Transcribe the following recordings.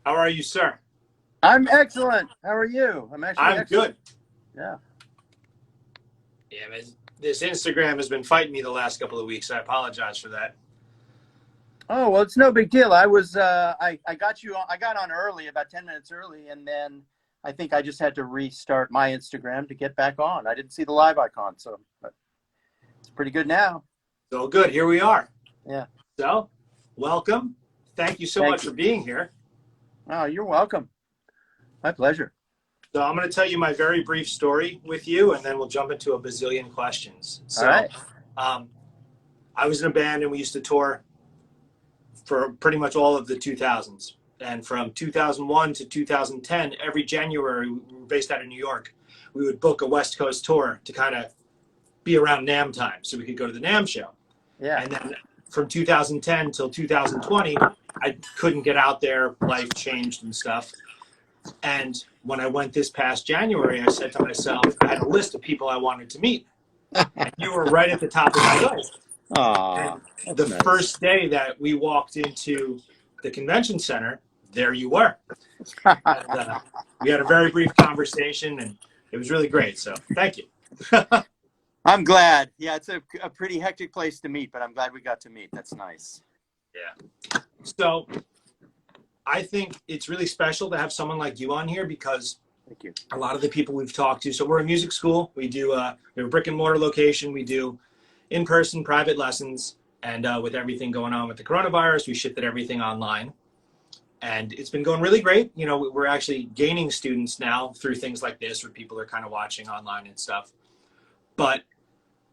How are you, sir? I'm excellent. How are you? I'm actually I'm excellent. good. Yeah. Yeah, man. This Instagram has been fighting me the last couple of weeks. I apologize for that. Oh, well, it's no big deal. I got you on, I got on early, about 10 minutes early, and then I think I just had to restart my Instagram to get back on. I didn't see the live icon, so but it's pretty good now. So good. Here we are. Yeah. So, welcome. Thank you so Thank much for you. being here. Oh, you're welcome. My pleasure. So, I'm going to tell you my very brief story with you, and then we'll jump into a bazillion questions. All right. Um, I was in a band, and we used to tour for pretty much all of the 2000s. And from 2001 to 2010, every January, we were based out of New York. We would book a West Coast tour to kind of be around NAMM time so we could go to the NAMM show. Yeah. And then from 2010 till 2020, I couldn't get out there. Life changed and stuff. And when I went this past January, I said to myself, I had a list of people I wanted to meet. And you were right at the top of my list. Aw, And that's the nice. first day that we walked into the convention center, there you were. And we had a very brief conversation, and it was really great. So thank you. I'm glad. Yeah, it's a pretty hectic place to meet, but I'm glad we got to meet. That's nice. Yeah. So I think it's really special to have someone like you on here because Thank you. a lot of the people we've talked to, so we're a music school. We have a brick and mortar location. We do in-person private lessons. And with everything going on with the coronavirus, we shifted everything online. And it's been going really great. You know, we're actually gaining students now through things like this where people are kind of watching online and stuff. But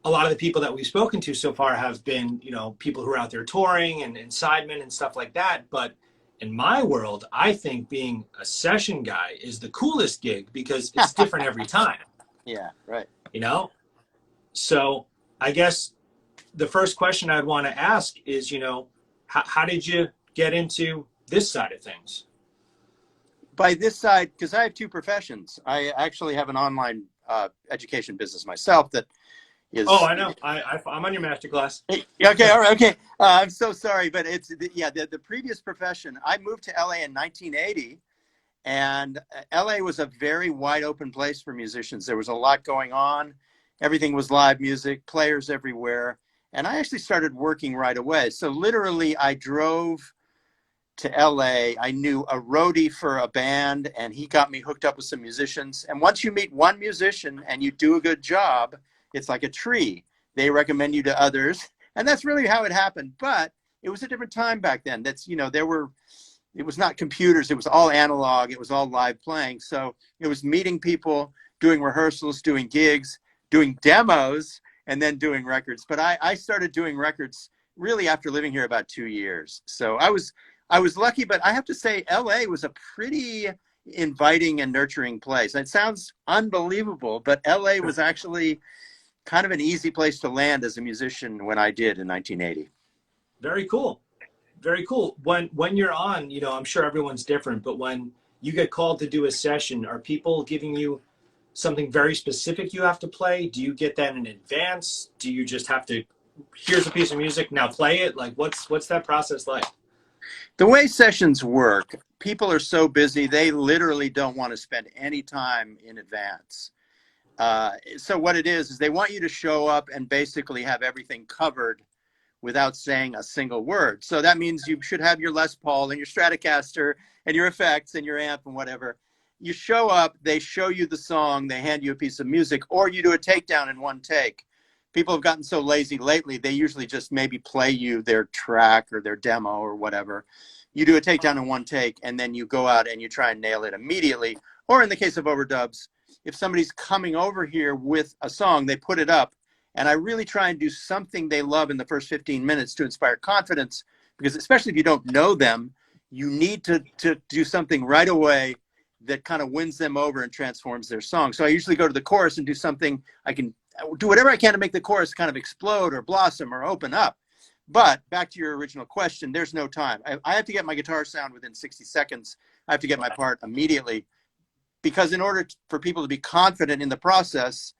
a lot of the people that we've spoken to so far have been, you know, people who are out there touring and sidemen and stuff like that. But in my world, I think being a session guy is the coolest gig because it's different every time, Yeah, right. you know? So I guess the first question I'd want to ask is, you know, how did you get into this side of things? By this side, because I have two professions. I actually have an online education business myself that Oh, is I know. I'm on your masterclass. okay. All right. Okay. I'm so sorry, but it's yeah. The previous profession. I moved to LA in 1980, and LA was a very wide open place for musicians. There was a lot going on. Everything was live music, players everywhere, and I actually started working right away. So literally, I drove to LA. I knew a roadie for a band, and he got me hooked up with some musicians. And once you meet one musician and you do a good job, it's like a tree. They recommend you to others. And that's really how it happened. But it was a different time back then. It was not computers. It was all analog. It was all live playing. So it was meeting people, doing rehearsals, doing gigs, doing demos, and then doing records. But I started doing records really after living here about 2 years. So I was lucky, but I have to say LA was a pretty inviting and nurturing place. It sounds unbelievable, but LA was actually kind of an easy place to land as a musician when I did in 1980. Very cool. Very cool. When you're on, you know, I'm sure everyone's different, but when you get called to do a session, are people giving you something very specific you have to play? Do you get that in advance? Do you just have to, here's a piece of music, now play it? Like what's that process like? The way sessions work, people are so busy, they literally don't want to spend any time in advance. So what it is they want you to show up and basically have everything covered without saying a single word. So that means you should have your Les Paul and your Stratocaster and your effects and your amp and whatever. You show up, they show you the song, they hand you a piece of music, or you do a takedown in one take. People have gotten so lazy lately, they usually just maybe play you their track or their demo or whatever. You do a takedown in one take, and then you go out and you try and nail it immediately. Or in the case of overdubs, if somebody's coming over here with a song, they put it up, and I really try and do something they love in the first 15 minutes to inspire confidence, because especially if you don't know them, you need to do something right away that kind of wins them over and transforms their song. So I usually go to the chorus and do something. I can do whatever I can to make the chorus kind of explode or blossom or open up. But back to your original question, there's no time. I have to get my guitar sound within 60 seconds. I have to get my part immediately, because in order for people to be confident in the process,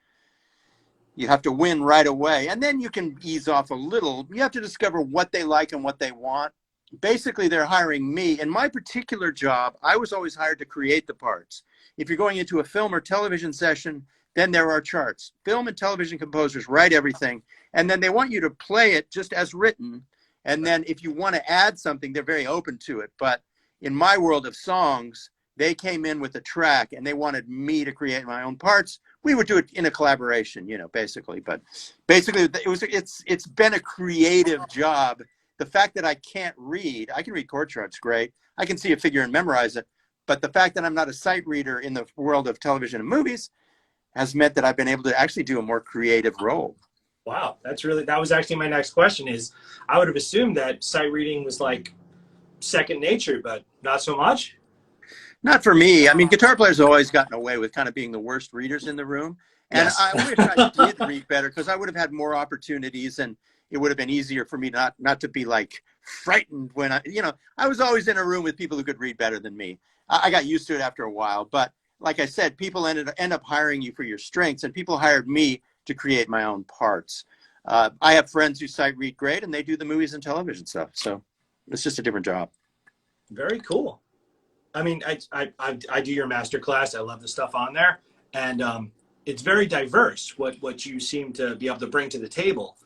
you have to win right away. And then you can ease off a little. You have to discover what they like and what they want. basically they're hiring me. In my particular job, I was always hired to create the parts. If you're going into a film or television session, then there are charts. Film and television composers write everything, and then they want you to play it just as written. And then if you want to add something, they're very open to it. But in my world of songs, they came in with a track and they wanted me to create my own parts. We would do it in a collaboration, you know, basically. But basically, it's been a creative job. The fact that I can't read, I can read chord charts great. I can see a figure and memorize it. But the fact that I'm not a sight reader in the world of television and movies has meant that I've been able to actually do a more creative role. Wow, that was actually my next question. Is I would have assumed that sight reading was like second nature, but not so much. Not for me. I mean, guitar players have always gotten away with kind of being the worst readers in the room. And Yes. I wish I did read better, because I would have had more opportunities, and it would have been easier for me not to be like frightened when I was always in a room with people who could read better than me. I got used to it after a while. But like I said, people end up hiring you for your strengths, and people hired me to create my own parts. I have friends who sight read great, and they do the movies and television stuff. So it's just a different job. Very cool. I mean, I do your master class. I love the stuff on there, and it's very diverse. What you seem to be able to bring to the table.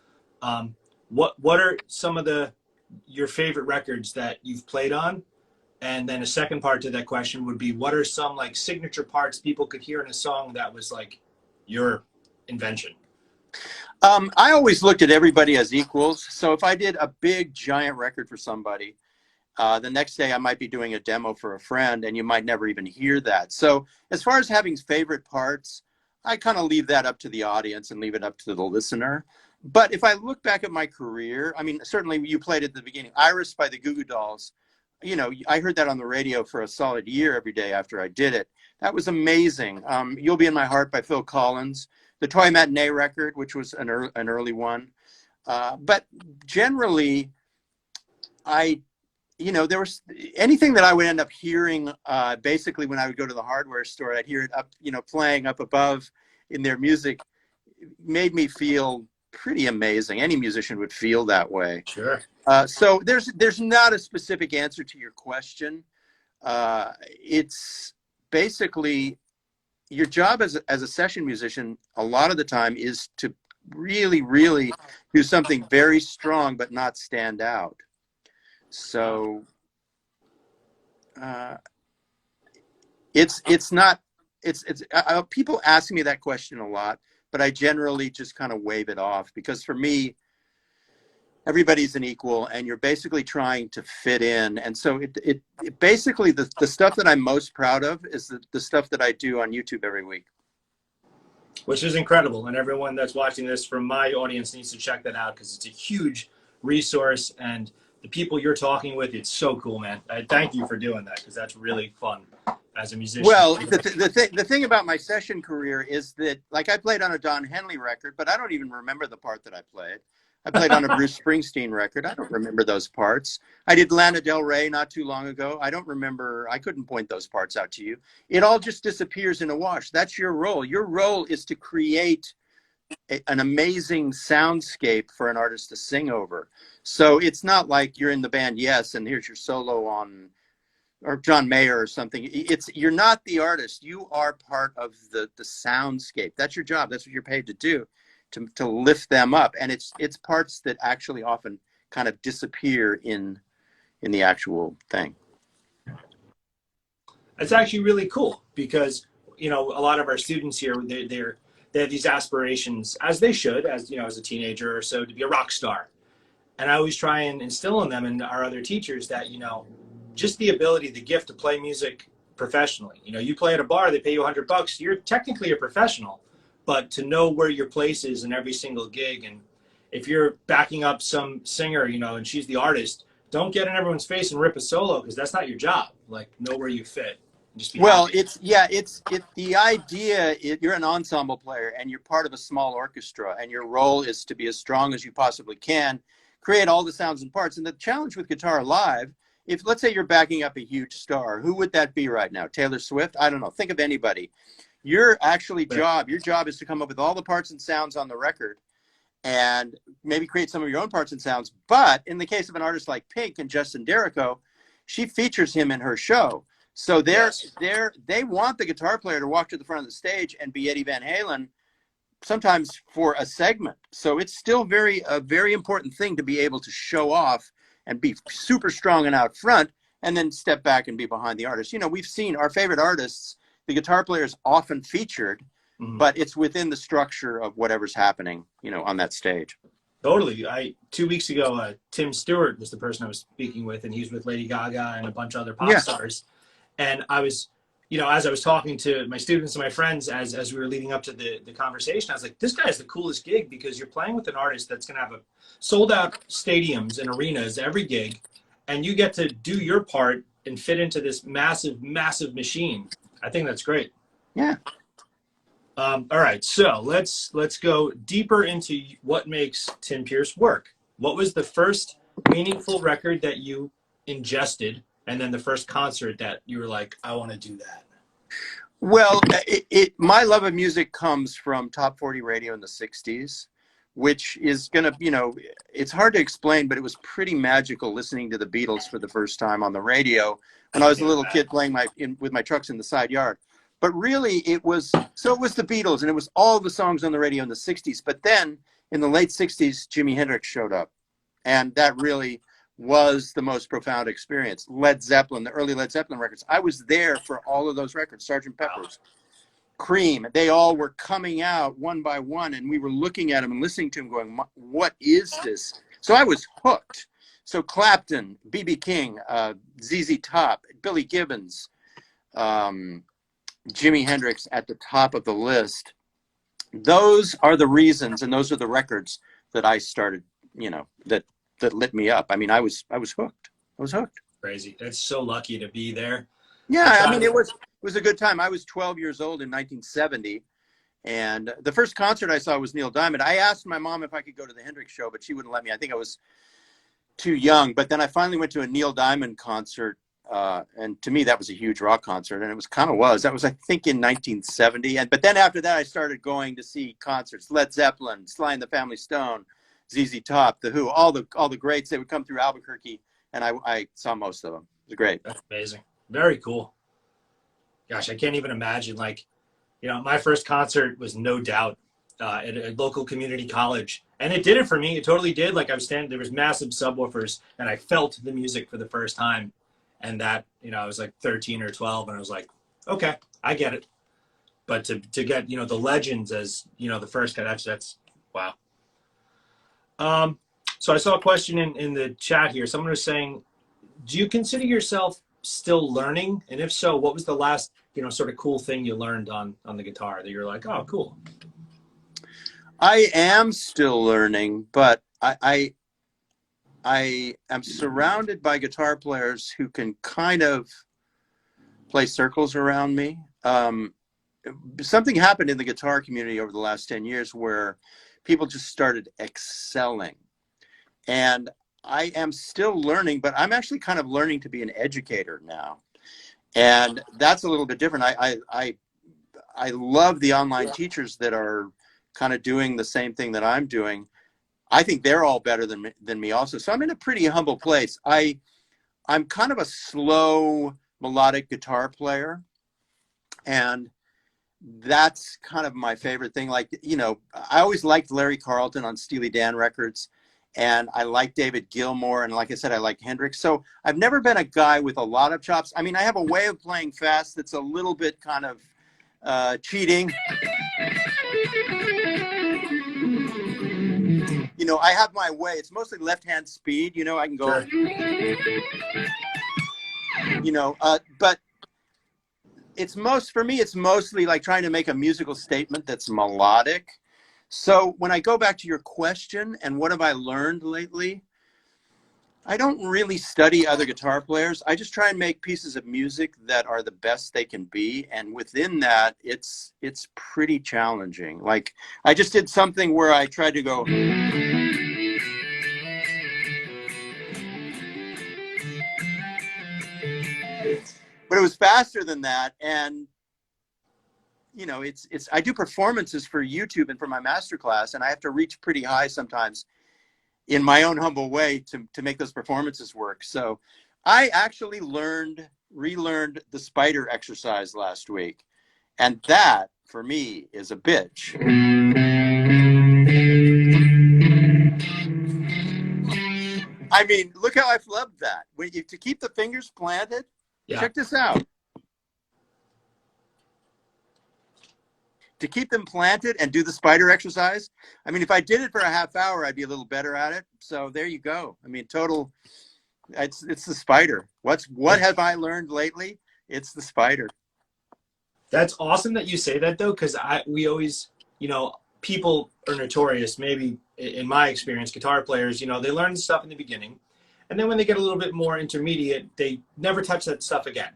What are some of your favorite records that you've played on? And then a second part to that question would be, what are some like signature parts people could hear in a song that was like your invention? I always looked at everybody as equals. So if I did a big giant record for somebody, the next day I might be doing a demo for a friend, and you might never even hear that. So as far as having favorite parts, I kind of leave that up to the audience and leave it up to the listener. But if I look back at my career, I mean, certainly you played at the beginning, Iris by the Goo Goo Dolls. You know, I heard that on the radio for a solid year every day after I did it. That was amazing. You'll Be in My Heart by Phil Collins. The Toy Matinee record, which was an early one. But generally, there was anything that I would end up hearing, basically when I would go to the hardware store, I'd hear it up, playing up above in their music. It made me feel pretty amazing. Any musician would feel that way. Sure. So there's not a specific answer to your question. It's basically your job as a session musician a lot of the time is to really, really do something very strong but not stand out. So people ask me that question a lot, but I generally just kind of wave it off, because for me, everybody's an equal, and you're basically trying to fit in. And so it basically, the stuff that I'm most proud of is the stuff that I do on YouTube every week. Which is incredible. And everyone that's watching this from my audience needs to check that out, because it's a huge resource. And the people you're talking with, it's so cool, man. I thank you for doing that, because that's really fun as a musician. Well, the thing about my session career is that, like, I played on a Don Henley record, but I don't even remember the part that I played. I played on a Bruce Springsteen record. I don't remember those parts. I did Lana Del Rey not too long ago. I don't remember. I couldn't point those parts out to you. It all just disappears in a wash. That's your role. Your role is to create an amazing soundscape for an artist to sing over. So it's not like you're in the band, yes, and here's your solo on, or John Mayer or something. You're not the artist. You are part of the soundscape. That's your job. That's what you're paid to do. To lift them up, and it's parts that actually often kind of disappear in the actual thing. It's actually really cool, because a lot of our students here, they have these aspirations, as they should, as as a teenager or so, to be a rock star. And I always try and instill in them and our other teachers that just the ability, the gift to play music professionally. You play at a bar, they pay you $100. You're technically a professional. But to know where your place is in every single gig, and if you're backing up some singer, and she's the artist, don't get in everyone's face and rip a solo, because that's not your job. Like, know where you fit. Just be happy. It's the idea. You're an ensemble player, and you're part of a small orchestra, and your role is to be as strong as you possibly can, create all the sounds and parts. And the challenge with guitar live, if let's say you're backing up a huge star, who would that be right now? Taylor Swift? I don't know. Think of anybody. Your job is to come up with all the parts and sounds on the record, and maybe create some of your own parts and sounds. But in the case of an artist like Pink and Justin Derrico, she features him in her show. So they want the guitar player to walk to the front of the stage and be Eddie Van Halen, sometimes for a segment. So it's still a very important thing to be able to show off and be super strong and out front, and then step back and be behind the artist. You know, we've seen our favorite artists, the guitar player is often featured, but it's within the structure of whatever's happening, you know, on that stage. Totally. 2 weeks ago, Tim Stewart was the person I was speaking with, and he's with Lady Gaga and a bunch of other pop stars. And I was, you know, as I was talking to my students and my friends, as we were leading up to the conversation, I was like, this guy is the coolest gig, because you're playing with an artist that's going to have sold out stadiums and arenas every gig, and you get to do your part and fit into this massive, massive machine. I think that's great. Yeah. All right, so let's go deeper into what makes Tim Pierce work. What was the first meaningful record that you ingested, and then the first concert that you were like, I want to do that? Well, my love of music comes from top 40 radio in the 60s, which is going to, you know, it's hard to explain, but it was pretty magical listening to the Beatles for the first time on the radio when I was a little kid playing with my trucks in the side yard. But really, it was the Beatles, and it was all the songs on the radio in the 60s. But then in the late 60s, Jimi Hendrix showed up, and that really was the most profound experience. Led Zeppelin, the early Led Zeppelin records, I was there for all of those records. Sgt. Pepper's, Cream, they all were coming out one by one, and we were looking at them and listening to them going, what is this? So I was hooked. So Clapton, B.B. King, ZZ Top, Billy Gibbons, Jimi Hendrix at the top of the list. Those are the reasons, and those are the records that I started, you know, that lit me up. I mean, I was hooked. I was hooked. Crazy. It's so lucky to be there. Yeah, I mean, it was a good time. I was 12 years old in 1970, and the first concert I saw was Neil Diamond. I asked my mom if I could go to the Hendrix show, but she wouldn't let me. I think I was too young. But then I finally went to a Neil Diamond concert, and to me, that was a huge rock concert, and it was kind of was. That was, I think, in 1970. But then after that, I started going to see concerts: Led Zeppelin, Sly and the Family Stone, ZZ Top, The Who, all the greats. They would come through Albuquerque, and I saw most of them. It was great. That's amazing. Very cool. Gosh, I can't even imagine. Like, you know, my first concert was No Doubt at a local community college, and it did it for me. It totally did. Like, I was standing, there was massive subwoofers, and I felt the music for the first time. And that, you know, I was like 13 or 12, and I was like, okay, I get it. But to get, you know, the legends as, you know, the first guy, that's wow. So I saw a question in the chat here. Someone was saying, do you consider yourself still learning? And if so, what was the last, you know, sort of cool thing you learned on the guitar that you're like, oh, cool? I am still learning, but I am surrounded by guitar players who can kind of play circles around me. Something happened in the guitar community over the last 10 years where people just started excelling. And I am still learning, but I'm actually kind of learning to be an educator now. And that's a little bit different. I love the online teachers that are kind of doing the same thing that I'm doing. I think they're all better than me also. So I'm in a pretty humble place. I'm kind of a slow melodic guitar player, and that's kind of my favorite thing. Like, you know, I always liked Larry Carlton on Steely Dan records, and I like David Gilmour, and like I said, I like Hendrix. So I've never been a guy with a lot of chops. I mean, I have a way of playing fast that's a little bit kind of cheating. You know, I have my way. It's mostly left-hand speed. You know, I can go, Sure. You know, but for me, it's mostly like trying to make a musical statement that's melodic. So when I go back to your question and what have I learned lately, I don't really study other guitar players. I just try and make pieces of music that are the best they can be. And within that, it's pretty challenging. Like, I just did something where I tried to go, but it was faster than that. And you know, I do performances for YouTube and for my masterclass, and I have to reach pretty high sometimes in my own humble way to make those performances work. So I actually relearned the spider exercise last week. And that, for me, is a bitch. I mean, look how I flubbed that. To keep the fingers planted, Yeah. check this out. To keep them planted and do the spider exercise. I mean, if I did it for a half hour, I'd be a little better at it. So there you go. I mean, it's the spider. What have I learned lately? It's the spider. That's awesome that you say that, though, because we always, you know, people are notorious, maybe in my experience, guitar players, you know, they learn stuff in the beginning, and then when they get a little bit more intermediate, they never touch that stuff again.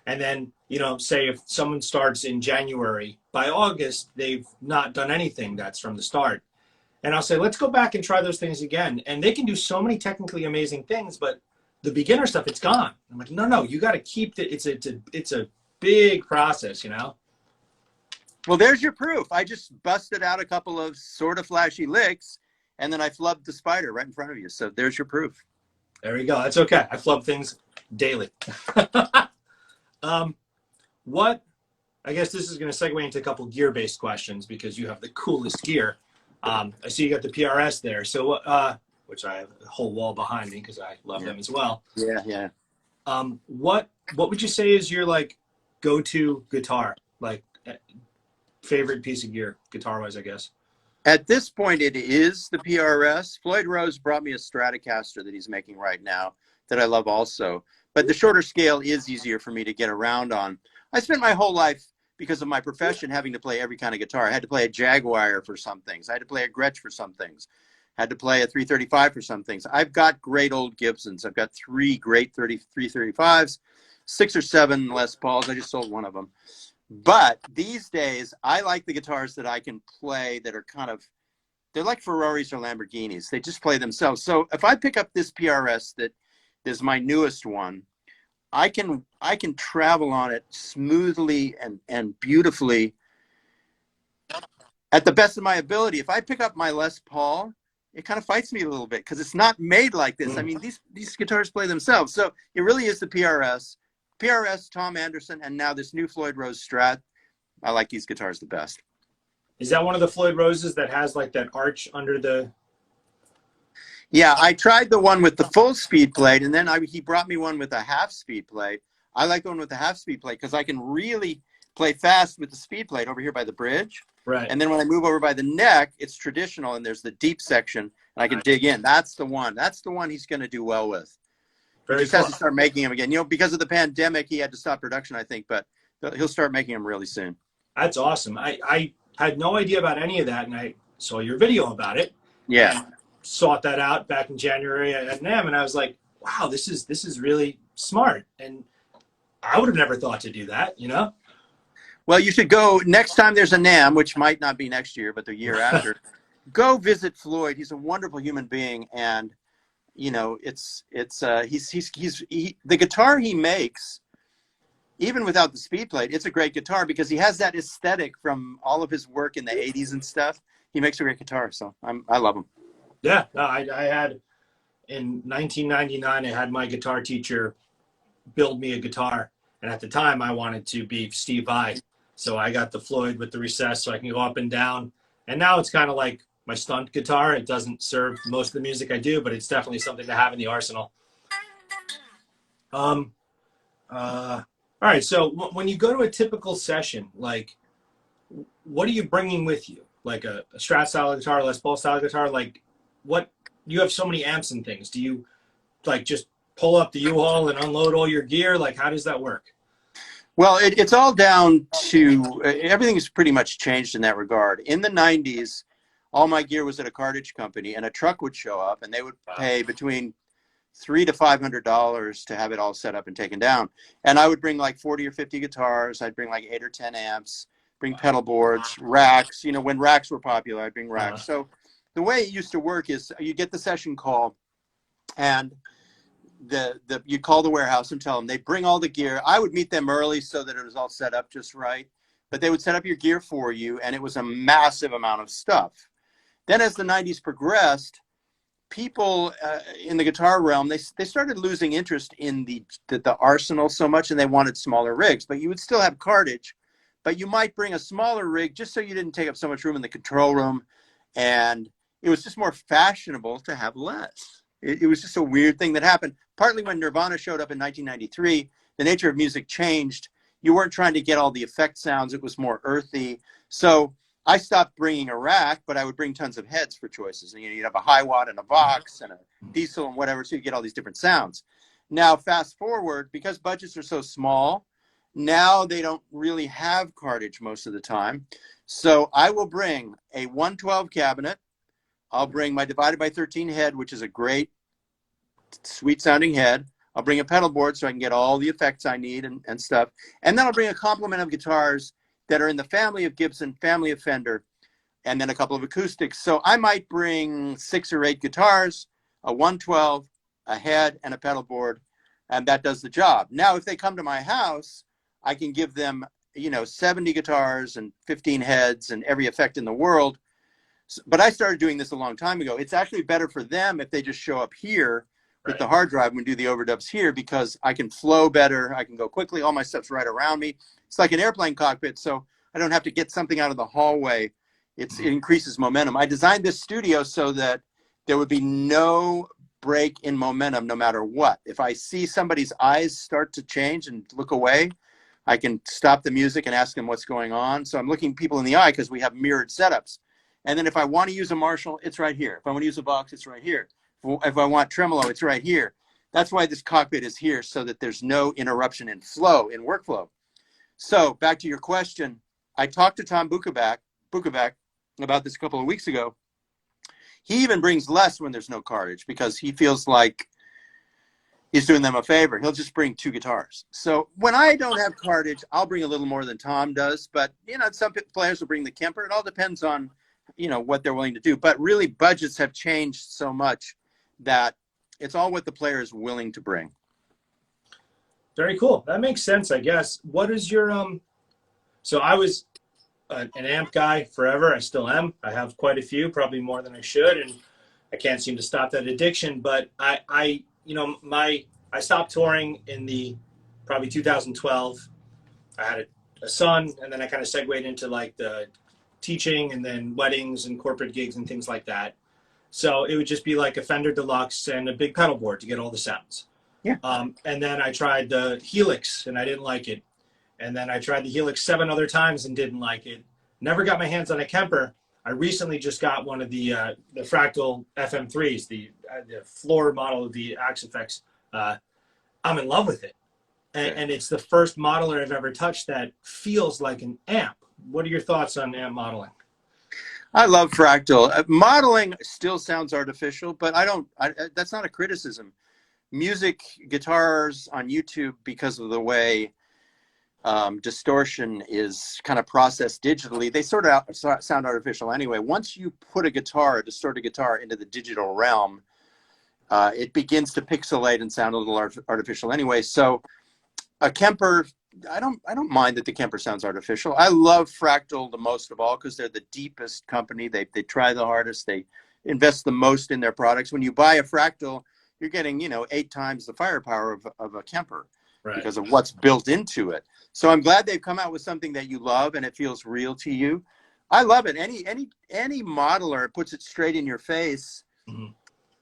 And then, you know, say if someone starts in January, by August, they've not done anything that's from the start. And I'll say, let's go back and try those things again. And they can do so many technically amazing things, but the beginner stuff, it's gone. I'm like, no, you got to keep it. It's a big process, you know? Well, there's your proof. I just busted out a couple of sort of flashy licks, and then I flubbed the spider right in front of you. So there's your proof. There we go. That's okay. I flub things daily. I guess this is going to segue into a couple gear-based questions because you have the coolest gear. I see you got the PRS there. So, which I have a whole wall behind me because I love them as well. Yeah. What would you say is your like go-to guitar, like favorite piece of gear, guitar-wise, I guess? At this point, it is the PRS. Floyd Rose brought me a Stratocaster that he's making right now that I love also. But the shorter scale is easier for me to get around on. I spent my whole life, because of my profession, having to play every kind of guitar. I had to play a Jaguar for some things. I had to play a Gretsch for some things. I had to play a 335 for some things. I've got great old Gibsons. I've got 3 great 335s, 6 or 7 Les Pauls. I just sold one of them. But these days, I like the guitars that I can play that are they're like Ferraris or Lamborghinis. They just play themselves. So if I pick up this PRS that is my newest one, I can travel on it smoothly and beautifully at the best of my ability. If I pick up my Les Paul, it kind of fights me a little bit because it's not made like this. I mean, these guitars play themselves. So it really is the PRS, Tom Anderson, and now this new Floyd Rose Strat. I like these guitars the best. Is that one of the Floyd Roses that has like that arch under the... Yeah, I tried the one with the full speed plate, and then he brought me one with a half speed plate. I like the one with the half speed plate because I can really play fast with the speed plate over here by the bridge. Right. And then when I move over by the neck, it's traditional, and there's the deep section, and I can dig in. That's the one. That's the one he's going to do well with. He just has to start making them again. You know, because of the pandemic, he had to stop production, I think, but he'll start making them really soon. That's awesome. I had no idea about any of that, and I saw your video about it. Yeah. Sought that out back in January at NAMM, and I was like, wow, this is really smart. And I would have never thought to do that, you know? Well, you should go next time there's a NAMM, which might not be next year, but the year after. Go visit Floyd. He's a wonderful human being, and you know, the guitar he makes, even without the speed plate, it's a great guitar because he has that aesthetic from all of his work in the 80s and stuff. He makes a great guitar, so I love him. Yeah, no, I had, in 1999, I had my guitar teacher build me a guitar. And at the time, I wanted to be Steve Vai. So I got the Floyd with the recess so I can go up and down. And now it's kind of like my stunt guitar. It doesn't serve most of the music I do, but it's definitely something to have in the arsenal. All right, so when you go to a typical session, like, what are you bringing with you? Like a Strat style guitar, Les Paul style guitar? Like, what, you have so many amps and things. Do you like just pull up the U-Haul and unload all your gear? Like, how does that work? Well, it's all down to, everything has pretty much changed in that regard. In the 90s, all my gear was at a cartridge company, and a truck would show up, and they would pay between $300 to $500 to have it all set up and taken down. And I would bring like 40 or 50 guitars. I'd bring like 8 or 10 amps, bring pedal boards, racks. You know, when racks were popular, I'd bring racks. So the way it used to work is you get the session call, and you call the warehouse and tell them they bring all the gear. I would meet them early so that it was all set up just right. but they would set up your gear for you, and it was a massive amount of stuff. Then as the 90s progressed, people in the guitar realm, they started losing interest in the arsenal so much, and they wanted smaller rigs. But you would still have cartage, but you might bring a smaller rig just so you didn't take up so much room in the control room. And it was just more fashionable to have less. It was just a weird thing that happened. Partly when Nirvana showed up in 1993, the nature of music changed. You weren't trying to get all the effect sounds. It was more earthy. So I stopped bringing a rack, but I would bring tons of heads for choices. And you'd have a high watt and a Vox and a diesel and whatever, so you get all these different sounds. Now, fast forward, because budgets are so small, now they don't really have cartage most of the time. So I will bring a 112 cabinet. I'll bring my divided by 13 head, which is a great, sweet sounding head. I'll bring a pedal board so I can get all the effects I need and stuff. And then I'll bring a complement of guitars that are in the family of Gibson, family of Fender, and then a couple of acoustics. So I might bring 6 or 8 guitars, a 112, a head, and a pedal board, and that does the job. Now, if they come to my house, I can give them, 70 guitars and 15 heads and every effect in the world. But I started doing this a long time ago. It's actually better for them if they just show up here with the hard drive and do the overdubs here, because I can flow better. I can go quickly. All my stuff's right around me. It's like an airplane cockpit, so I don't have to get something out of the hallway. It increases momentum. I designed this studio so that there would be no break in momentum no matter what. If I see somebody's eyes start to change and look away, I can stop the music and ask them what's going on. So I'm looking people in the eye because we have mirrored setups. And then if I want to use a Marshall, it's right here. If I want to use a Vox, it's right here. If I want tremolo, it's right here. That's why this cockpit is here, so that there's no interruption in flow, in workflow. So back to your question, I talked to Tom Bukovac about this a couple of weeks ago. He even brings less when there's no cartage because he feels like he's doing them a favor. He'll just bring 2 guitars. So when I don't have cartage, I'll bring a little more than Tom does. But, some players will bring the Kemper. It all depends on, what they're willing to do. But really, budgets have changed so much that it's all what the player is willing to bring. Very cool. That makes sense, I guess. What is your so I was an amp guy forever. I still am. I have quite a few, probably more than I should, and I can't seem to stop that addiction. But I stopped touring in the probably 2012. I had a son, and then I kind of segued into like the teaching and then weddings and corporate gigs and things like that. So it would just be like a Fender Deluxe and a big pedal board to get all the sounds. Yeah. And then I tried the Helix and I didn't like it. And then I tried the Helix 7 other times and didn't like it. Never got my hands on a Kemper. I recently just got one of the Fractal FM3s, the floor model of the Axe Effects. I'm in love with it. And it's the first modeler I've ever touched that feels like an amp. What are your thoughts on amp modeling? I love Fractal. Modeling still sounds artificial, but that's not a criticism. Music, guitars on YouTube, because of the way distortion is kind of processed digitally, they sort of sound artificial anyway. Once you put a distorted guitar into the digital realm, it begins to pixelate and sound a little artificial anyway. So a Kemper, I don't mind that the Kemper sounds artificial. I love Fractal the most of all because they're the deepest company. They try the hardest. They invest the most in their products. When you buy a Fractal, you're getting 8 times the firepower of a Kemper, right, because of what's built into it. So I'm glad they've come out with something that you love and it feels real to you. I love it. Any modeler puts it straight in your face. Mm-hmm.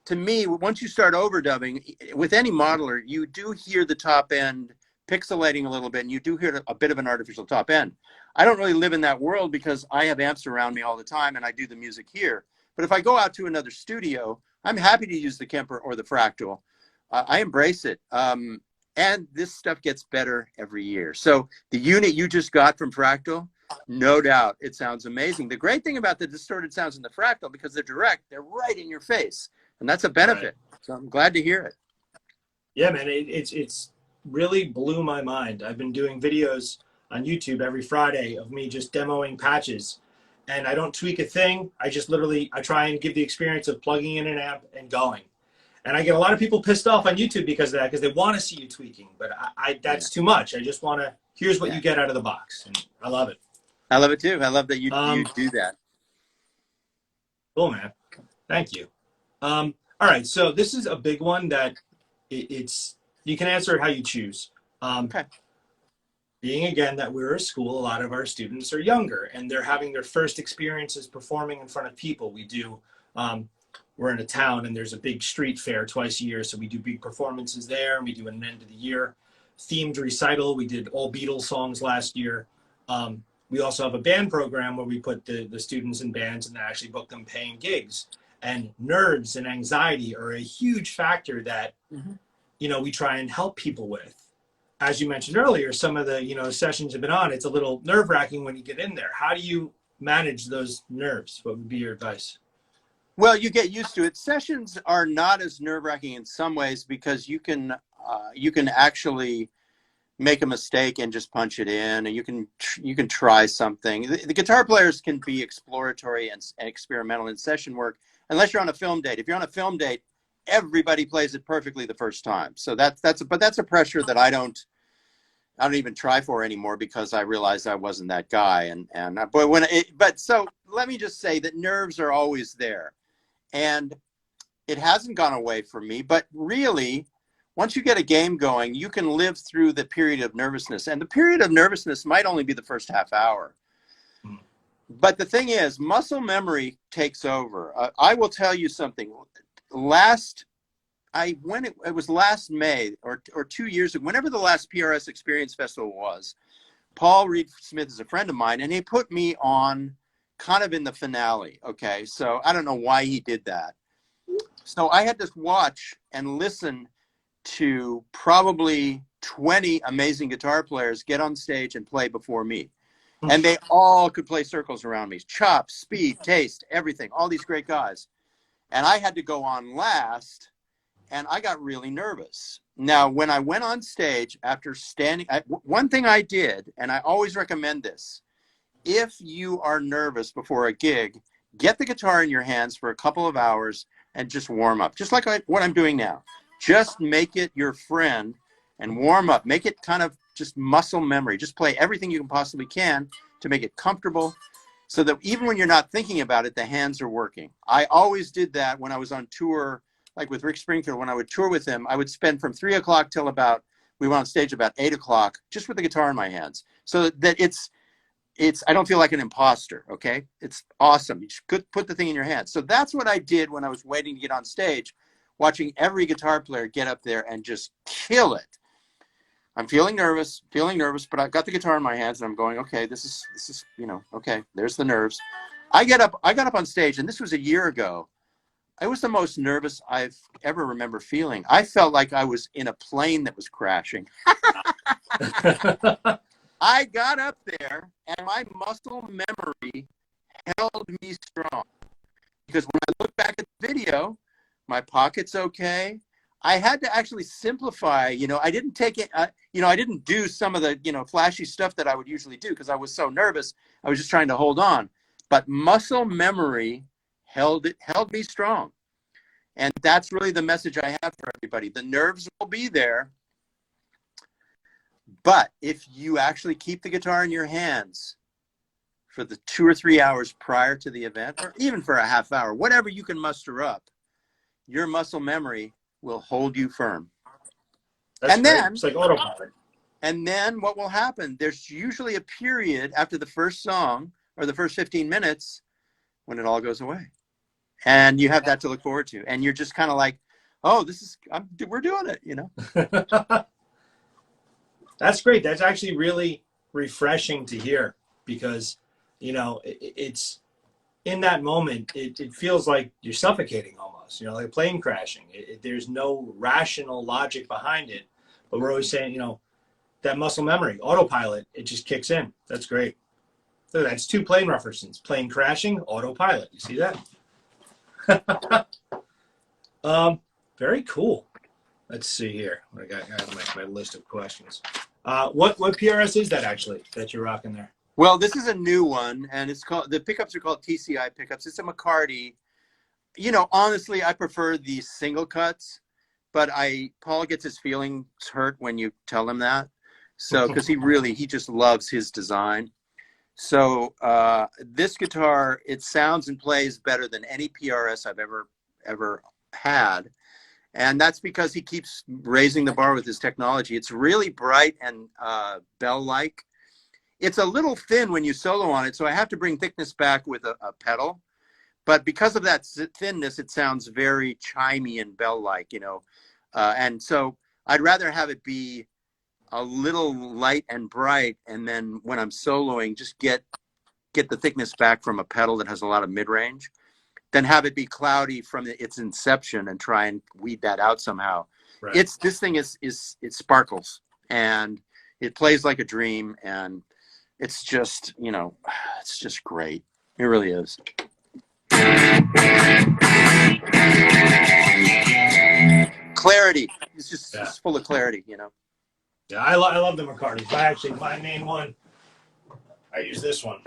To me, once you start overdubbing with any modeler, you do hear the top end pixelating a little bit, and you do hear a bit of an artificial top end. I don't really live in that world because I have amps around me all the time and I do the music here. But if I go out to another studio, I'm happy to use the Kemper or the Fractal. I embrace it. And this stuff gets better every year. So the unit you just got from Fractal, no doubt, it sounds amazing. The great thing about the distorted sounds in the Fractal, because they're direct, they're right in your face. And that's a benefit. Right. So I'm glad to hear it. Yeah, man, it's really blew my mind. I've been doing videos on YouTube every Friday of me just demoing patches, and I don't tweak a thing. I just I try and give the experience of plugging in an amp and going. And I get a lot of people pissed off on YouTube because of that, because they want to see you tweaking, but that's too much. I just want to, here's what you get out of the box, and I love it. I love it too. I love that you Um, do that. cool, man. Thank you. All right, so this is a big one that it's you can answer it how you choose. Um, Okay. being again that we're a school, a lot of our students are younger and they're having their first experiences performing in front of people. Um, we're in a town and there's a big street fair twice a year, so we do big performances there, and we do an end of the year themed recital. We did all Beatles songs last year. We also have a band program where we put the students in bands and actually book them paying gigs. And nerves and anxiety are a huge factor that Mhm. we try and help people with. As you mentioned earlier, some of the sessions you've been on, it's a little nerve-wracking when you get in there. How do you manage those nerves? What would be your advice? Well, you get used to it. Sessions are not as nerve-wracking in some ways because you can actually make a mistake and just punch it in, and you can try something. The guitar players can be exploratory and experimental in session work, unless you're on a film date. If you're on a film date, everybody plays it perfectly the first time. So that's a pressure that I don't even try for anymore, because I realized I wasn't that guy. But so let me just say that nerves are always there, and it hasn't gone away from me. But really, once you get a game going, you can live through the period of nervousness, and the period of nervousness might only be the first half hour. But the thing is, muscle memory takes over. I will tell you something. It was last May or 2 years ago, whenever the last PRS Experience Festival was. Paul Reed Smith is a friend of mine, and he put me on kind of in the finale. Okay, so I don't know why he did that. So I had to watch and listen to probably 20 amazing guitar players get on stage and play before me. And they all could play circles around me. Chop, speed, taste, everything. All these great guys. And I had to go on last, and I got really nervous. Now, when I went on stage after one thing I did, and I always recommend this, if you are nervous before a gig, get the guitar in your hands for a couple of hours and just warm up. Just like what I'm doing now. Just make it your friend and warm up. Make it kind of just muscle memory. Just play everything you can possibly can to make it comfortable, so that even when you're not thinking about it, the hands are working. I always did that when I was on tour, like with Rick Springfield. When I would tour with him, I would spend from 3 o'clock till we went on stage about 8 o'clock, just with the guitar in my hands, so that I don't feel like an imposter. Okay, it's awesome. You should put the thing in your hands. So that's what I did when I was waiting to get on stage, watching every guitar player get up there and just kill it. I'm feeling nervous, but I've got the guitar in my hands, and I'm going, okay, this is okay, there's the nerves. I got up on stage, and this was a year ago. I was the most nervous I've ever remember feeling. I felt like I was in a plane that was crashing. I got up there, and my muscle memory held me strong. Because when I look back at the video, my pocket's okay. I had to actually simplify. I didn't take it. I didn't do some of the flashy stuff that I would usually do, because I was so nervous. I was just trying to hold on. But muscle memory held me strong, and that's really the message I have for everybody. The nerves will be there, but if you actually keep the guitar in your hands for the 2 or 3 hours prior to the event, or even for a half hour, whatever you can muster up, your muscle memory will hold you firm. That's great. It's like autopilot. And then what will happen? There's usually a period after the first song or the first 15 minutes when it all goes away. And you have that to look forward to. And you're just kind of like, oh, we're doing it, That's great. That's actually really refreshing to hear, because, it's in that moment, it feels like you're suffocating almost, like a plane crashing. There's no rational logic behind it. But we're always saying, that muscle memory, autopilot, it just kicks in. That's great. So that's 2 plane references: plane crashing, autopilot. You see that? Very cool. Let's see here. I got my list of questions. What PRS is that actually that you're rocking there? Well, this is a new one, and the pickups are called TCI pickups. It's a McCarty. Honestly, I prefer the single cuts, but Paul gets his feelings hurt when you tell him that. So, because he just loves his design. So this guitar, it sounds and plays better than any PRS I've ever had. And that's because he keeps raising the bar with his technology. It's really bright and bell-like. It's a little thin when you solo on it, so I have to bring thickness back with a pedal. But because of that thinness, it sounds very chimey and bell-like, you know. And so I'd rather have it be a little light and bright, and then when I'm soloing, just get the thickness back from a pedal that has a lot of mid-range, than have it be cloudy from its inception and try and weed that out somehow. Right. This thing it sparkles and it plays like a dream, and it's just, you know, it's just great. It really is. Clarity. It's just it's full of clarity, you know. Yeah, I love the McCartys. My main one, I use this one.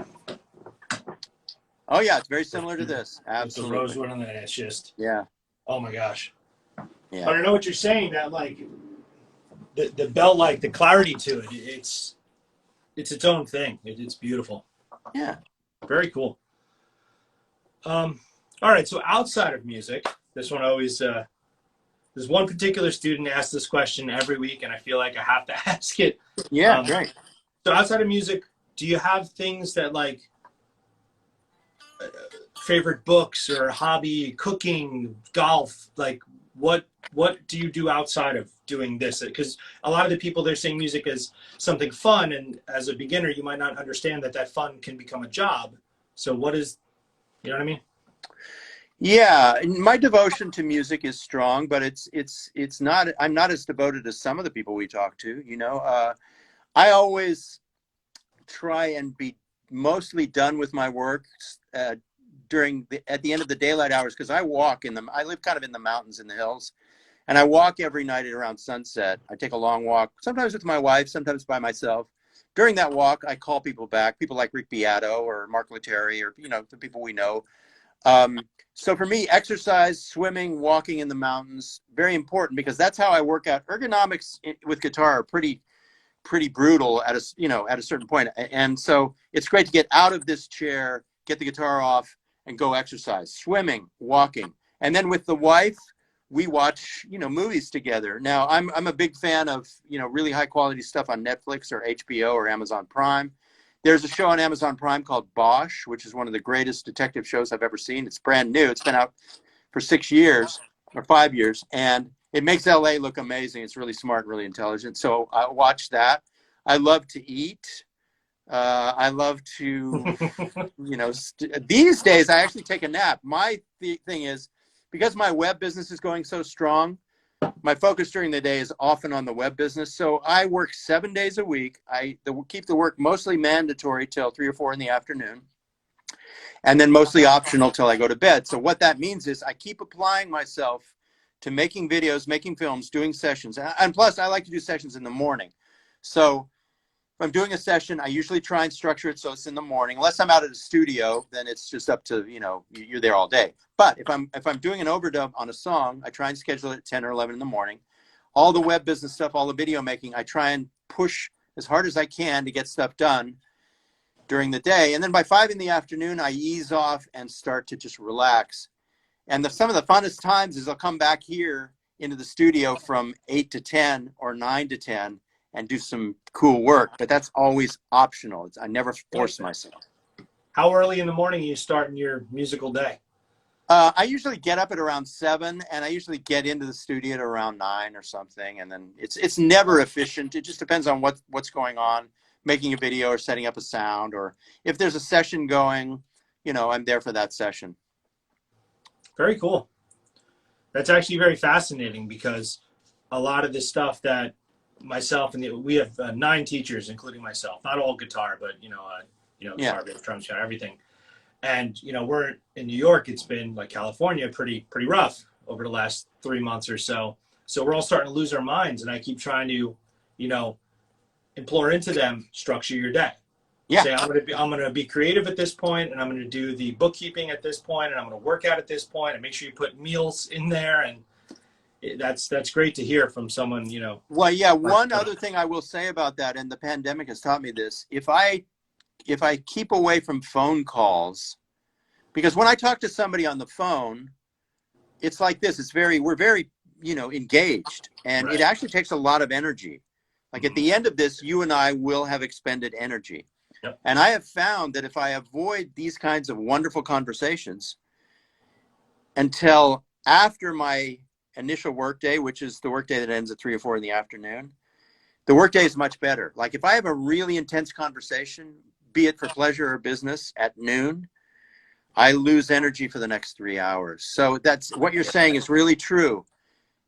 Oh yeah, it's very similar to this. Absolutely. It's the rosewood, and then it's just, yeah. Oh my gosh. Yeah. But I know what you're saying, that like the bell, like the clarity to it, it's its own thing. It's beautiful. Yeah. Very cool. All right, so outside of music, this one always there's one particular student asks this question every week, and I feel like I have to ask it. Yeah, great. So outside of music, do you have things that like favorite books or hobby, cooking, golf? Like what do you do outside of doing this? Because a lot of the people, they're saying music is something fun, and as a beginner, you might not understand that fun can become a job. So what is, you know what I mean? Yeah, my devotion to music is strong, but it's not. I'm not as devoted as some of the people we talk to. You know, I always try and be mostly done with my work at the end of the daylight hours, because I live kind of in the mountains in the hills, and I walk every night at around sunset. I take a long walk, sometimes with my wife, sometimes by myself. During that walk, I call people back, people like Rick Beato or Mark Lettieri, or, you know, the people we know. So for me, exercise, swimming, walking in the mountains, very important, because that's how I work out. Ergonomics with guitar are pretty brutal at a certain point. And so it's great to get out of this chair, get the guitar off, and go exercise, swimming, walking. And then with the wife, we watch, you know, movies together. Now I'm a big fan of, you know, really high quality stuff on Netflix or HBO or Amazon Prime. There's a show on Amazon Prime called Bosch, which is one of the greatest detective shows I've ever seen. It's brand new. It's been out for 6 years or 5 years, and it makes LA look amazing. It's really smart and really intelligent. So I watch that. I love to eat. I love to, you know, these days I actually take a nap. My thing is, because my web business is going so strong, my focus during the day is often on the web business. So I work 7 days a week. I keep the work mostly mandatory till 3 or 4 in the afternoon, and then mostly optional till I go to bed. So what that means is I keep applying myself to making videos, making films, doing sessions. And plus, I like to do sessions in the morning. So if I'm doing a session, I usually try and structure it so it's in the morning. Unless I'm out at a studio, then it's just up to, you know, you're there all day. But if I'm doing an overdub on a song, I try and schedule it at 10 or 11 in the morning. All the web business stuff, all the video making, I try and push as hard as I can to get stuff done during the day. And then by 5 in the afternoon, I ease off and start to just relax. And some of the funnest times is I'll come back here into the studio from 8 to 10 or 9 to 10 and do some cool work, but that's always optional. I never force myself. How early in the morning are you starting your musical day? I usually get up at around 7, and I usually get into the studio at around 9 or something. And then it's never efficient. It just depends on what's going on, making a video or setting up a sound, or if there's a session going, you know, I'm there for that session. Very cool. That's actually very fascinating, because a lot of the stuff that myself and we have 9 teachers, including myself, not all guitar, but guitar, bass, drums, everything. And we're in New York. It's been like California, pretty rough over the last 3 months or so. So we're all starting to lose our minds, and I keep trying to, implore into them, structure your day. Yeah. Say I'm gonna be creative at this point, and I'm gonna do the bookkeeping at this point, and I'm gonna work out at this point, and make sure you put meals in there. And that's great to hear from someone, Well, yeah. One other thing I will say about that, and the pandemic has taught me this: if I if I keep away from phone calls, because when I talk to somebody on the phone, it's like this. We're very, engaged, and it Right. actually takes a lot of energy. Like at the end of this, you and I will have expended energy. Yep. And I have found that if I avoid these kinds of wonderful conversations until after my initial workday, which is the workday that ends at 3 or 4 in the afternoon, the workday is much better. Like if I have a really intense conversation, be it for pleasure or business at noon, I lose energy for the next 3 hours. So that's what you're saying is really true.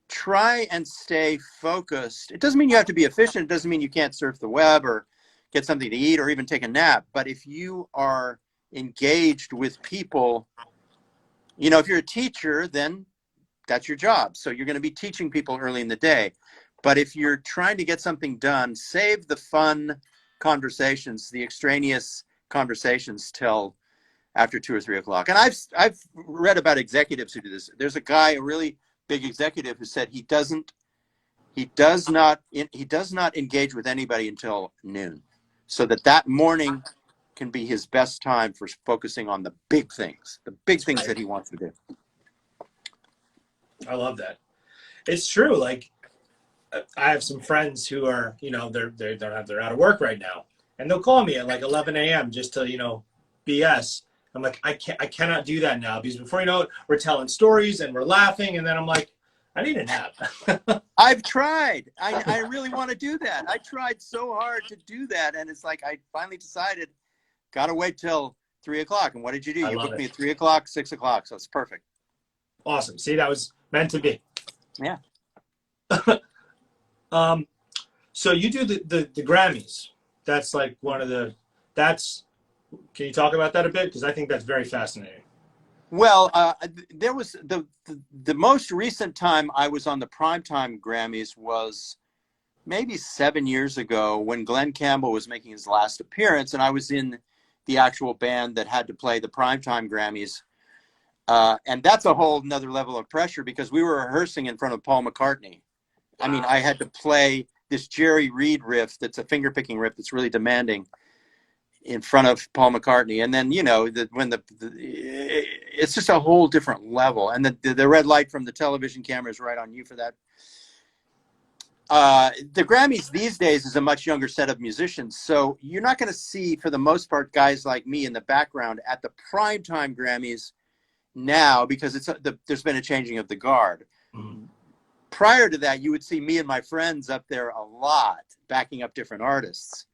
Try and stay focused. It doesn't mean you have to be efficient. It doesn't mean you can't surf the web or get something to eat or even take a nap. But if you are engaged with people, if you're a teacher, then that's your job. So you're going to be teaching people early in the day. But if you're trying to get something done, save the fun conversations, the extraneous conversations till after 2 or 3 o'clock. And I've read about executives who do this. There's a guy, a really big executive, who said he does not engage with anybody until noon, so that morning can be his best time for focusing on the big things that he wants to do. I love that. It's true. Like I have some friends who are, they're out of work right now, and they'll call me at like 11 a.m. just to, BS. I'm like, I cannot do that now, because before you know it, we're telling stories and we're laughing, and then I'm like, I need a nap. I've tried. I really want to do that. I tried so hard to do that, and it's like I finally decided, gotta wait till 3 o'clock. And what did you do? You booked me at 3 o'clock, 6 o'clock, so it's perfect. Awesome. See, that was meant to be. Yeah. So you do the Grammys. That's like can you talk about that a bit? Because I think that's very fascinating. Well, there was the most recent time I was on the primetime Grammys was maybe 7 years ago, when Glenn Campbell was making his last appearance, and I was in the actual band that had to play the primetime Grammys. And that's a whole nother level of pressure, because we were rehearsing in front of Paul McCartney. Wow. I mean, I had to play this Jerry Reed riff that's a finger-picking riff that's really demanding in front of Paul McCartney. And then, it's just a whole different level. And the red light from the television camera is right on you for that. The Grammys these days is a much younger set of musicians. So you're not going to see, for the most part, guys like me in the background at the primetime Grammys now, because there's been a changing of the guard. Mm-hmm. Prior to that, you would see me and my friends up there a lot, backing up different artists.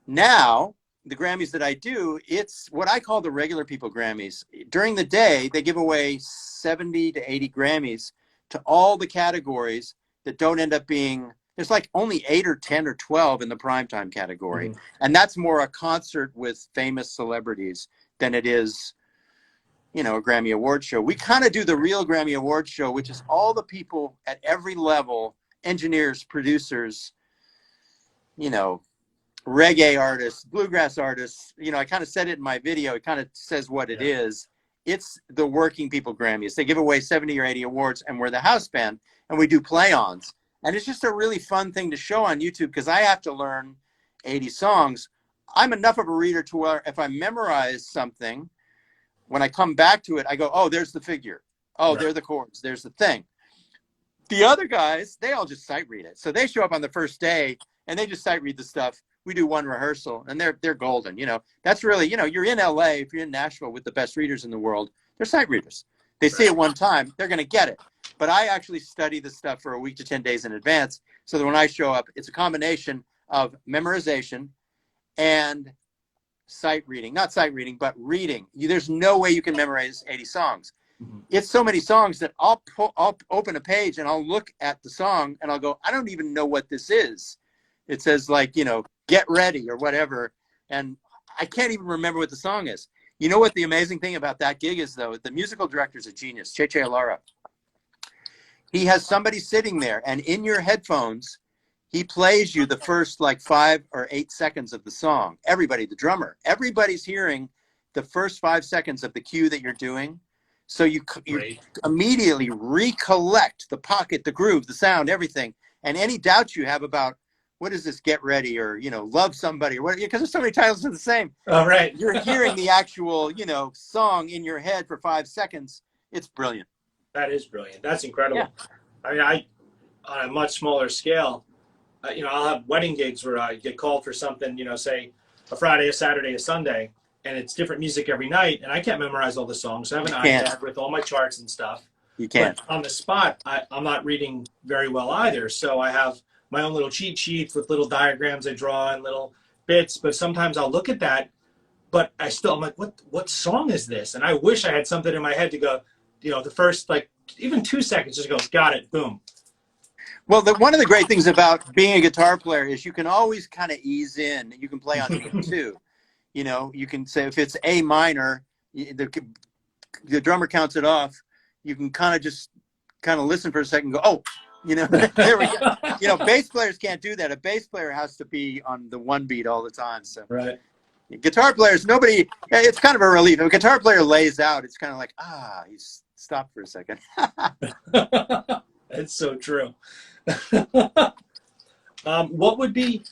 Now, the Grammys that I do, it's what I call the regular people Grammys. During the day, they give away 70 to 80 Grammys to all the categories that don't end up being, there's like only 8 or 10 or 12 in the primetime category. Mm-hmm. And that's more a concert with famous celebrities than it is, a Grammy Award show. We kind of do the real Grammy Award show, which is all the people at every level, engineers, producers, reggae artists, bluegrass artists. I kind of said it in my video. It kind of says what it is. It's the working people Grammys. They give away 70 or 80 awards, and we're the house band, and we do play-ons. And it's just a really fun thing to show on YouTube, because I have to learn 80 songs. I'm enough of a reader to where if I memorize something, when I come back to it, I go, oh, there's the figure. Oh, There are the chords. There's the thing. The other guys, they all just sight read it. So they show up on the first day, and they just sight read the stuff. We do one rehearsal, and they're golden. That's really, you're in LA, if you're in Nashville with the best readers in the world, they're sight readers. They see it one time, they're going to get it. But I actually study the stuff for a week to 10 days in advance, so that when I show up, it's a combination of memorization and sight reading. Not sight reading, but reading. There's no way you can memorize 80 songs. Mm-hmm. It's so many songs that I'll open a page and I'll look at the song and I'll go, I don't even know what this is. It says like, get ready or whatever. And I can't even remember what the song is. You know what the amazing thing about that gig is, though? The musical director is a genius, Cheche Alara. He has somebody sitting there, and in your headphones, he plays you the first like 5 or 8 seconds of the song. Everybody, the drummer, everybody's hearing the first 5 seconds of the cue that you're doing. So you immediately recollect the pocket, the groove, the sound, everything. And any doubts you have about what is this, Get Ready, or, Love Somebody, or what, because there's so many titles that are the same. Oh, right. You're hearing the actual, song in your head for 5 seconds. It's brilliant. That is brilliant. That's incredible. Yeah. I mean, on a much smaller scale, I'll have wedding gigs where I get called for something, say a Friday, a Saturday, a Sunday, and it's different music every night, and I can't memorize all the songs. So I have an iPad with all my charts and stuff. You can't. But on the spot, I'm not reading very well either. So I have my own little cheat sheets with little diagrams I draw and little bits. But sometimes I'll look at that, but I'm like, what song is this? And I wish I had something in my head to go, the first, like, even 2 seconds, just go, got it, boom. Well, one of the great things about being a guitar player is you can always kind of ease in. You can play on two. You can say, if it's A minor, the drummer counts it off. You can kind of listen for a second and go, oh, there we go. Bass players can't do that. A bass player has to be on the one beat all the time. So right. Guitar players, it's kind of a relief. If a guitar player lays out, it's kind of like, he's stopped for a second. It's so true. What would be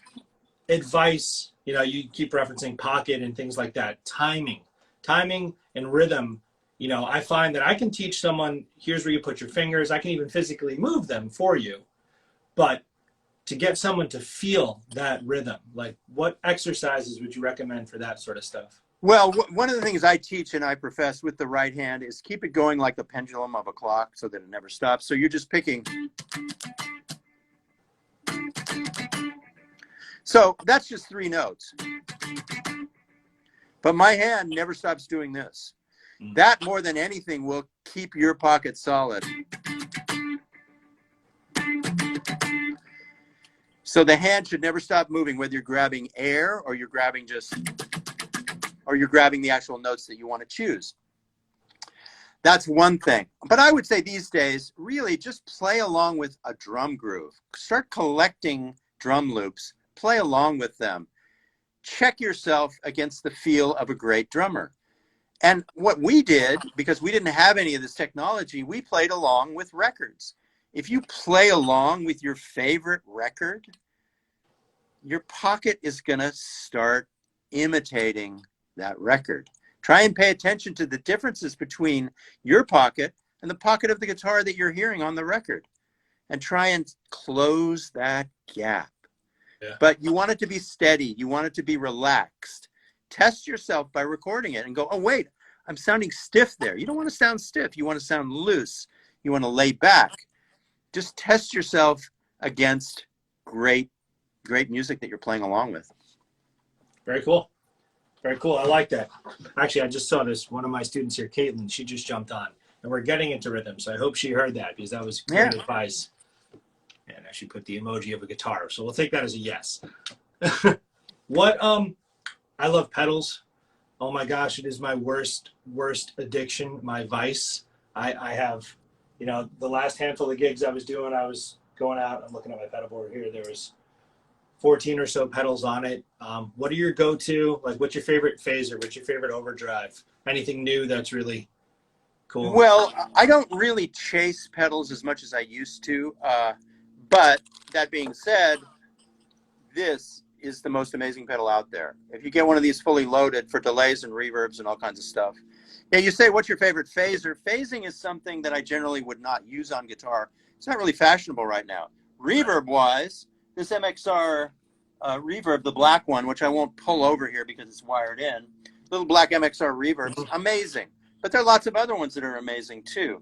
advice? You keep referencing pocket and things like that. Timing and rhythm. I find that I can teach someone, here's where you put your fingers. I can even physically move them for you. But to get someone to feel that rhythm, like, what exercises would you recommend for that sort of stuff? Well, one of the things I teach and I profess with the right hand is keep it going like the pendulum of a clock so that it never stops. So you're just picking. So that's just 3 notes. But my hand never stops doing this. That, more than anything, will keep your pocket solid. So the hand should never stop moving, whether you're grabbing air or you're grabbing the actual notes that you want to choose. That's one thing. But I would say these days, really just play along with a drum groove. Start collecting drum loops. Play along with them. Check yourself against the feel of a great drummer. And what we did, because we didn't have any of this technology, we played along with records. If you play along with your favorite record, your pocket is going to start imitating that record. Try and pay attention to the differences between your pocket and the pocket of the guitar that you're hearing on the record, and try and close that gap. Yeah. But you want it to be steady. You want it to be relaxed. Test yourself by recording it and go, oh, wait, I'm sounding stiff there. You don't want to sound stiff. You want to sound loose. You want to lay back. Just test yourself against great music that you're playing along with. Very cool. Very cool. I like that. Actually, I just saw this. One of my students here, Caitlin, she just jumped on. And we're getting into rhythm, so I hope she heard that, because that was great advice. And she put the emoji of a guitar, so we'll take that as a yes. I love pedals. Oh my gosh, it is my worst addiction, my vice. I have, the last handful of gigs I was doing, I was going out, I'm looking at my pedal board here, there was 14 or so pedals on it. What are your go-to? Like, what's your favorite phaser? What's your favorite overdrive? Anything new that's really cool? Well, I don't really chase pedals as much as I used to. But that being said, this is the most amazing pedal out there. If you get one of these fully loaded for delays and reverbs and all kinds of stuff. Yeah, you say, what's your favorite phaser? Phasing is something that I generally would not use on guitar. It's not really fashionable right now. Reverb-wise, this MXR reverb, the black one, which I won't pull over here because it's wired in, little black MXR reverbs, amazing. But there are lots of other ones that are amazing too.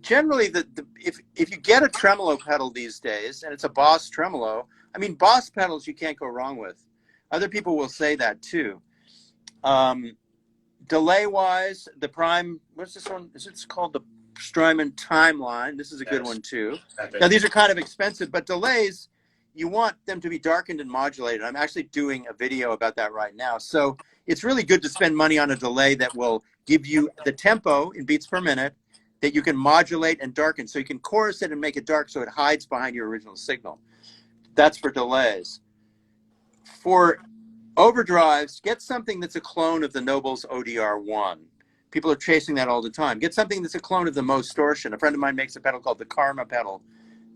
Generally, if you get a tremolo pedal these days, and it's a Boss tremolo, I mean, Boss pedals you can't go wrong with. Other people will say that too. Delay-wise, the Prime, what's this one? It's called the Strymon Timeline. This is a good one too. Now, these are kind of expensive, but delays, you want them to be darkened and modulated. I'm actually doing a video about that right now. So it's really good to spend money on a delay that will give you the tempo in beats per minute that you can modulate and darken. So you can chorus it and make it dark so it hides behind your original signal. That's for delays. For overdrives, get something that's a clone of the Nobel's ODR1. People are chasing that all the time. Get something that's a clone of the Mo Distortion. A friend of mine makes a pedal called the Karma pedal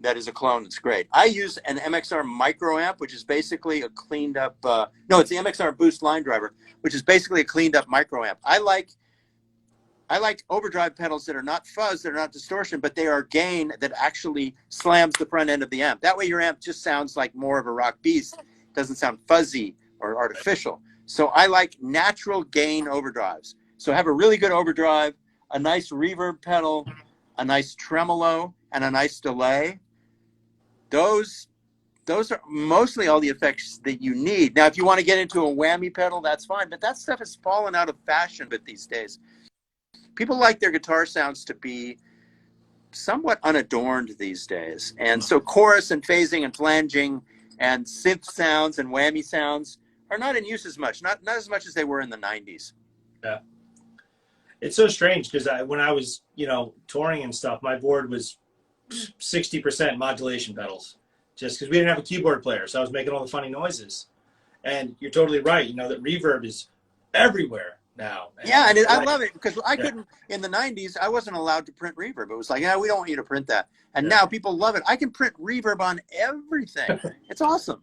that is a clone. It's great. I use an MXR micro amp, which is basically a cleaned up, no, it's the MXR Boost line driver, which is basically a cleaned up micro amp. I like overdrive pedals that are not fuzz, that are not distortion, but they are gain that actually slams the front end of the amp. That way your amp just sounds like more of a rock beast. It doesn't sound fuzzy or artificial. So I like natural gain overdrives. So have a really good overdrive, a nice reverb pedal, a nice tremolo, and a nice delay. Those are mostly all the effects that you need. Now, if you want to get into a whammy pedal, that's fine, but that stuff has fallen out of fashion these days. People like their guitar sounds to be somewhat unadorned these days. And so chorus and phasing and flanging and synth sounds and whammy sounds are not in use as much, not as much as they were in the 90s. Yeah. It's so strange because when I was, touring and stuff, my board was 60% modulation pedals just because we didn't have a keyboard player. So I was making all the funny noises. And you're totally right, that reverb is everywhere now. And yeah, and I love it because I couldn't, in the 90s, I wasn't allowed to print reverb. It was like, we don't want you to print that. And now people love it. I can print reverb on everything. It's awesome.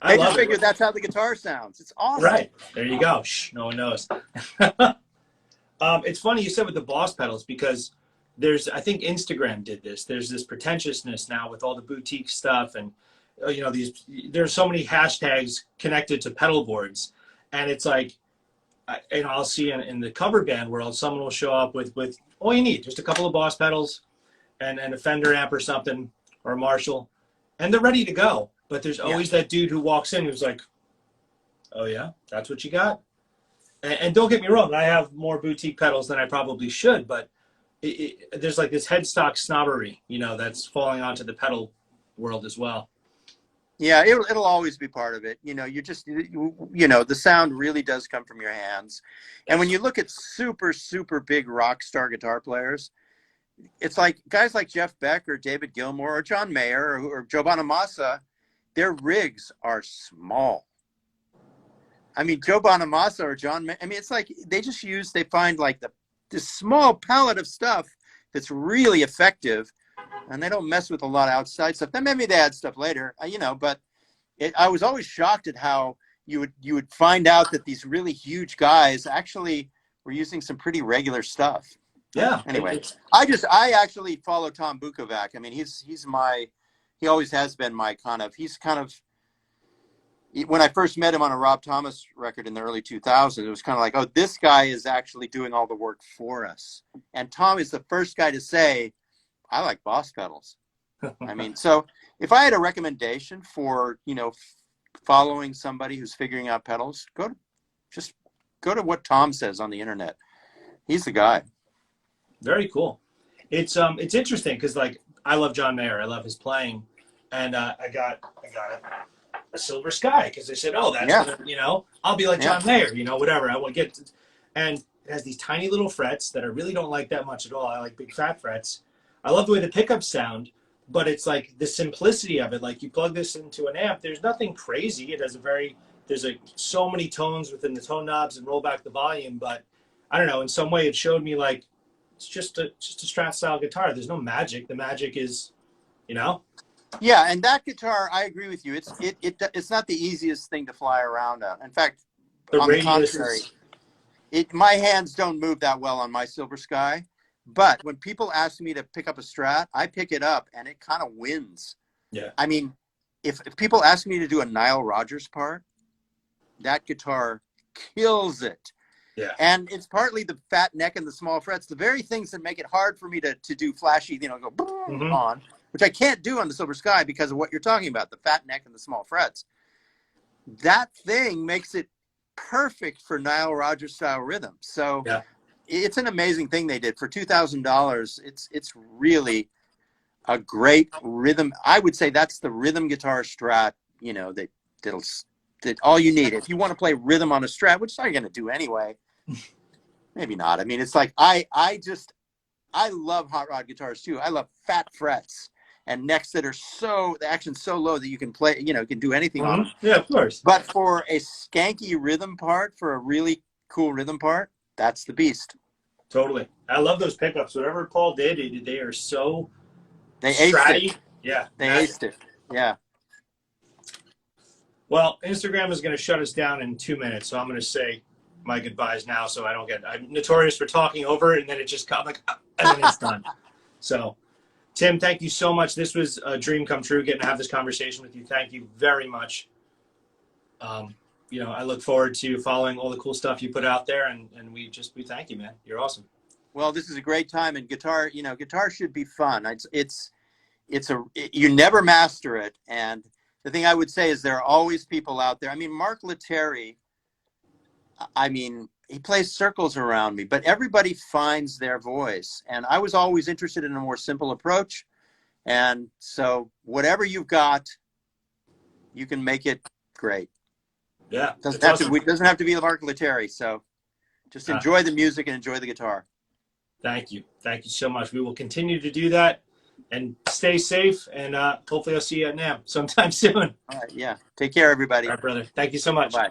They just figured that's how the guitar sounds. It's awesome. Right. There you go. Shh, no one knows. It's funny you said with the Boss pedals because I think Instagram did this. There's this pretentiousness now with all the boutique stuff and, there's so many hashtags connected to pedal boards. And it's like, I'll see in the cover band world, someone will show up with all you need, just a couple of Boss pedals and a Fender amp or something, or a Marshall, and they're ready to go. But there's always that dude who walks in who's like, oh yeah, that's what you got? And don't get me wrong, I have more boutique pedals than I probably should, but there's like this headstock snobbery, that's falling onto the pedal world as well. Yeah, it'll always be part of it. The sound really does come from your hands. And when you look at super, super big rock star guitar players, it's like guys like Jeff Beck or David Gilmour or John Mayer or Joe Bonamassa, their rigs are small. I mean, Joe Bonamassa or John Mayer, it's like they find like this small palette of stuff that's really effective. And they don't mess with a lot of outside stuff. Then maybe they add stuff later, but I was always shocked at how you would find out that these really huge guys actually were using some pretty regular stuff. Yeah. Anyway, I actually follow Tom Bukovac. He always has been when I first met him on a Rob Thomas record in the early 2000s, it was kind of like, oh, this guy is actually doing all the work for us. And Tom is the first guy to say, I like Boss pedals. So if I had a recommendation for, following somebody who's figuring out pedals, go to what Tom says on the internet. He's the guy. Very cool. It's interesting because I love John Mayer. I love his playing, and I got a Silver Sky because they said, oh, that's I'll be like John Mayer, whatever. I will get, and it has these tiny little frets that I really don't like that much at all. I like big fat frets. I love the way the pickups sound, but it's like the simplicity of it. Like you plug this into an amp, there's nothing crazy. It has there's so many tones within the tone knobs and roll back the volume. But I don't know, in some way it showed me like, it's just a Strat style guitar. There's no magic. The magic is, Yeah. And that guitar, I agree with you. It's not the easiest thing to fly around on. In fact, on the contrary, my hands don't move that well on my Silver Sky. But when people ask me to pick up a Strat, I pick it up and it kind of wins. Yeah. If people ask me to do a Nile Rodgers part, that guitar kills it. Yeah. And it's partly the fat neck and the small frets, the very things that make it hard for me to do flashy, go on, which I can't do on the Silver Sky because of what you're talking about, the fat neck and the small frets. That thing makes it perfect for Nile Rodgers style rhythm. So yeah. It's an amazing thing they did for $2,000. It's really a great rhythm. I would say that's the rhythm guitar Strat. That all you need if you want to play rhythm on a Strat, which I'm going to do anyway. Maybe not. It's like I love hot rod guitars too. I love fat frets and necks that are the action's so low that you can play. You can do anything on them. Yeah, of course. But for a skanky rhythm part, for a really cool rhythm part, that's the beast. Totally. I love those pickups. Whatever Paul did, they are so they aced stratty. it. Yeah. They aced it. Yeah. Well, Instagram is going to shut us down in 2 minutes, so I'm going to say my goodbyes now, so I don't get. I'm notorious for talking over it, and then it just comes like, and then it's done. So, Tim, thank you so much. This was a dream come true, getting to have this conversation with you. Thank you very much. You know, I look forward to following all the cool stuff you put out there, and we thank you, man. You're awesome. Well, this is a great time, and guitar, you know, guitar should be fun. You never master it, and the thing I would say is there are always people out there. I mean, Mark Lettieri, I mean, he plays circles around me, but everybody finds their voice, and I was always interested in a more simple approach, and so whatever you've got, you can make it great. Yeah, it doesn't have to be Mark Lettieri, so just enjoy the music and enjoy the guitar. Thank you so much. We will continue to do that, and stay safe, and hopefully I'll see you at NAMM sometime soon. All right, yeah. Take care, everybody. All right, brother. Thank you so much. Bye.